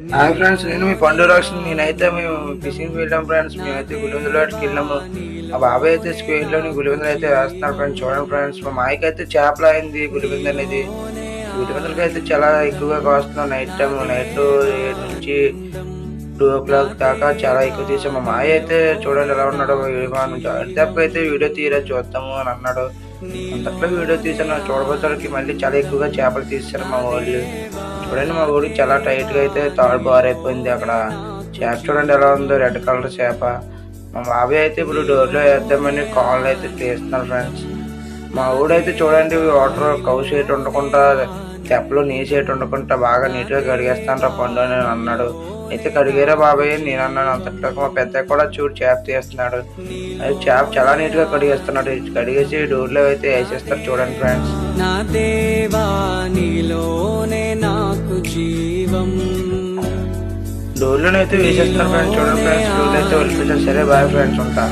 Hi friends, నేను మీ పండు రాక్షన్. నేనైతే మేము ఫిషింగ్ వెళ్ళాం ఫ్రెండ్స్. మేమైతే గులివెందులకి వెళ్ళాము. మా బాబాయ్ అయితే స్క్వేర్లోని గులివెందులు అయితే వేస్తున్నారు ఫ్రెండ్స్. చూడండి ఫ్రెండ్స్, మా మాయకి అయితే చేపలు అయింది గులివెందు అనేది. గులివెందులకి అయితే చాలా ఎక్కువగా కాస్తున్నాం. నైట్ 8 నుంచి 2 o'clock దాకా చాలా ఎక్కువ తీసాం. మా మాయ అయితే చూడండి ఎలా ఉన్నాడో. అయితే వీడియో తీరా చూద్దాము అని అన్నాడు. అంతట్లో వీడియో తీసాను. చూడబోతానికి మళ్ళీ చాలా ఎక్కువగా చేపలు తీశారు మా వాళ్ళు. చూడండి, మా ఊరికి చాలా టైట్గా అయితే తాడు బారైపోయింది. అక్కడ చేప చూడండి ఎలా ఉందో, రెడ్ కలర్ చేప. మా బాబాయ్ అయితే ఇప్పుడు డోర్లో వేద్దామని కాళ్ళు అయితే తీస్తున్నారు ఫ్రెండ్స్. మా ఊడైతే చూడండి వాటర్ కౌసేటు ఉండకుండా, తెప్పలో నీసేటు ఉండకుండా బాగా నీట్గా కడిగేస్తాను పండు అని అన్నాడు. అయితే కడిగారా బాబాయ్ నేను అన్నాను. అంతట్లో మా పెద్ద కూడా చూడు చేప తీస్తున్నాడు. అది చేప చాలా నీట్గా కడిగేస్తున్నాడు. కడిగేసి డోర్లో అయితే వేసేస్తారు. చూడండి ఫ్రెండ్స్, నా దేవా నీలోనే నాకు జీవం. డోర్లోనైతే వేసేస్తారు ఫ్రెండ్స్. చూడండి ఫ్రెండ్స్, డోర్లో అయితే వెళ్ళిపోతారు. సరే బాయ్ ఫ్రెండ్స్, ఉంటా.